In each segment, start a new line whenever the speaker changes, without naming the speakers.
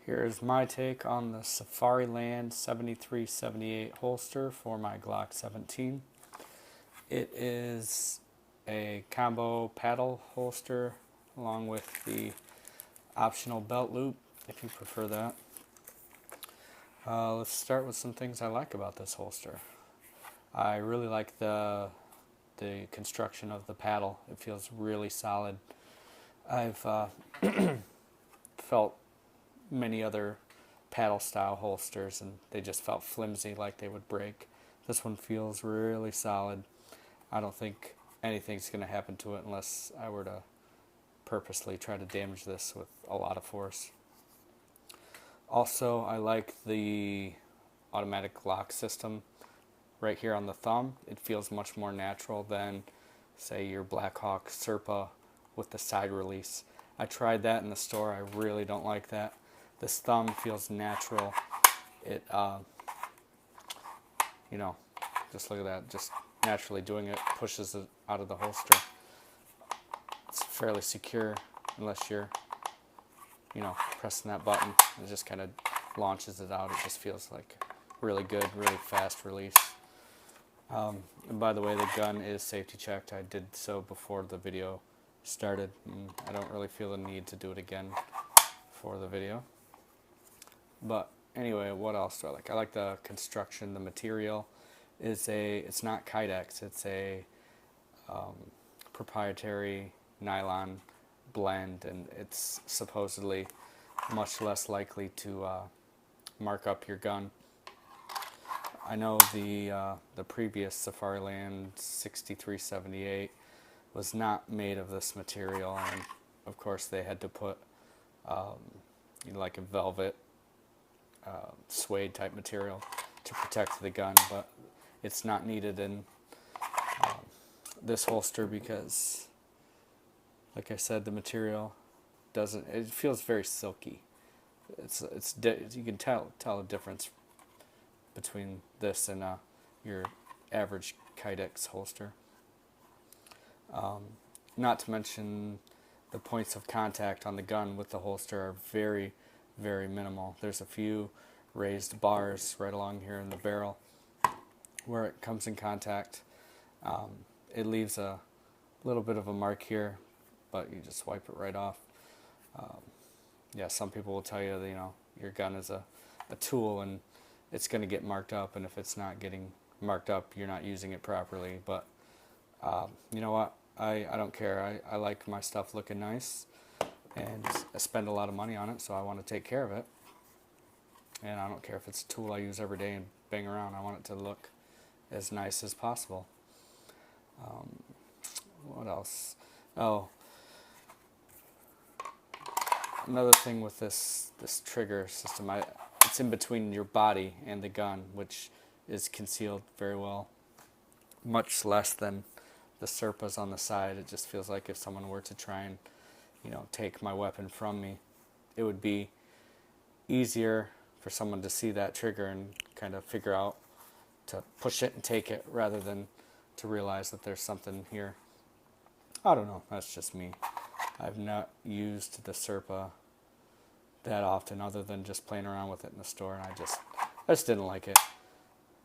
Here's my take on the Safariland 7378 holster for my Glock 17. It is a combo paddle holster along with the optional belt loop if you prefer that. Let's start with some things I like about this holster. I really like the construction of the paddle. It feels really solid. I've felt many other paddle style holsters and they just felt flimsy, like they would break. This one feels really solid. I don't think anything's going to happen to it unless I were to purposely try to damage this with a lot of force. Also, I like the automatic lock system right here on the thumb. It feels much more natural than, say, your Blackhawk Serpa with the side release. I tried that in the store. I really don't like that. This thumb feels natural. It, just look at that. Just naturally doing it pushes it out of the holster. It's fairly secure unless you're, pressing that button. It just kind of launches it out. It just feels like really good, really fast release. And by the way, the gun is safety checked. I did so before the video started, and I don't really feel the need to do it again for the video. But anyway, what else do I like? I like the construction. The material is it's not Kydex. It's a proprietary nylon blend, and it's supposedly much less likely to mark up your gun. I know the previous Safariland 6378 was not made of this material, and of course they had to put like a velvet suede type material to protect the gun, but it's not needed in this holster because, like I said, the material doesn't. It feels very silky. You can tell a difference between this and your average Kydex holster. Not to mention the points of contact on the gun with the holster are very, very minimal. There's a few raised bars right along here in the barrel where it comes in contact. It leaves a little bit of a mark here, but you just wipe it right off. Some people will tell you that, your gun is a tool and it's going to get marked up, and if it's not getting marked up, you're not using it properly. But you know what? I don't care. I like my stuff looking nice, and I spend a lot of money on it, so I want to take care of it. And I don't care if it's a tool I use every day and bang around. I want it to look as nice as possible. What else? Oh, another thing with this trigger system, it's in between your body and the gun, which is concealed very well, much less than the Serpas on the side. It just feels like if someone were to try and, take my weapon from me, it would be easier for someone to see that trigger and kind of figure out to push it and take it rather than to realize that there's something here. I don't know. That's just me. I've not used the Serpa that often other than just playing around with it in the store, and I just didn't like it.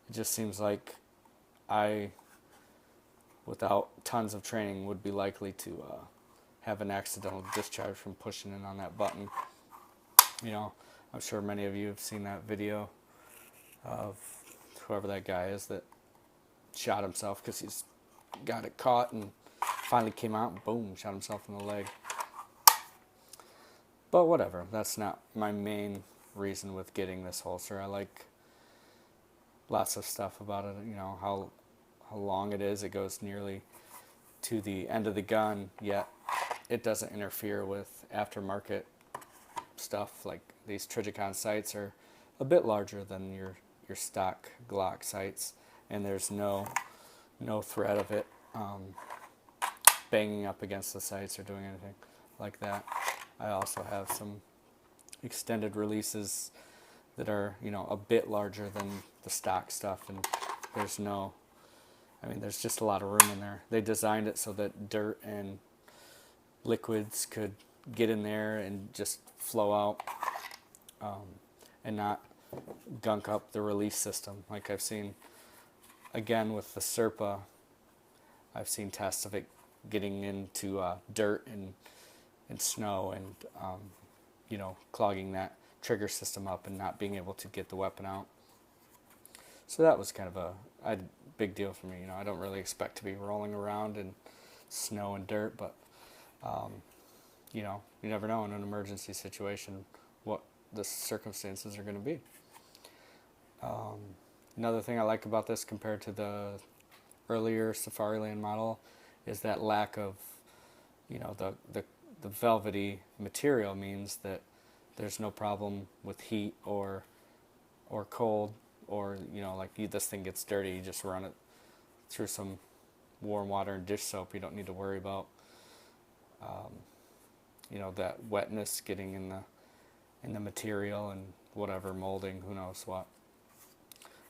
It just seems like I, without tons of training, would be likely to have an accidental discharge from pushing in on that button. I'm sure many of you have seen that video of whoever that guy is that shot himself because he's got it caught and finally came out and boom, shot himself in the leg. But whatever, that's not my main reason with getting this holster. I like lots of stuff about it, how long it is. It goes nearly to the end of the gun, yet it doesn't interfere with aftermarket stuff. Like these Trigicon sights are a bit larger than your stock Glock sights, and there's no threat of it banging up against the sights or doing anything like that. I also have some extended releases that are, a bit larger than the stock stuff, and there's just a lot of room in there. They designed it so that dirt and liquids could get in there and just flow out and not gunk up the release system. Like I've seen, again, with the Serpa, I've seen tests of it getting into dirt and snow and, clogging that trigger system up and not being able to get the weapon out. So that was kind of a big deal for me. I don't really expect to be rolling around in snow and dirt, but, you never know in an emergency situation what the circumstances are going to be. Another thing I like about this compared to the earlier Safariland model is that lack of, the velvety material means that there's no problem with heat or cold, or this thing gets dirty, you just run it through some warm water and dish soap. You don't need to worry about that wetness getting in the material and whatever molding, who knows what.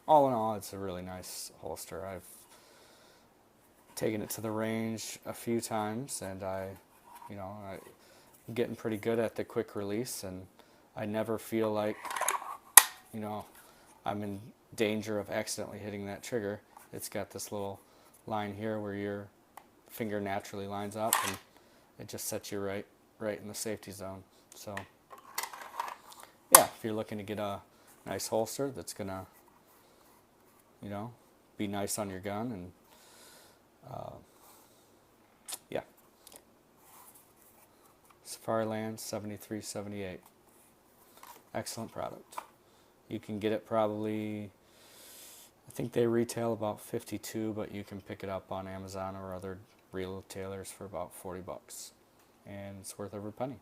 All in all, it's a really nice holster. I've taken it to the range a few times, and I'm getting pretty good at the quick release, and I never feel like I'm in danger of accidentally hitting that trigger. It's got this little line here where your finger naturally lines up, and it just sets you right in the safety zone. So yeah, if you're looking to get a nice holster that's gonna be nice on your gun, and yeah, Safariland 7378, excellent product. You can get it probably, I think they retail about $52, but you can pick it up on Amazon or other retailers for about $40, and it's worth every penny.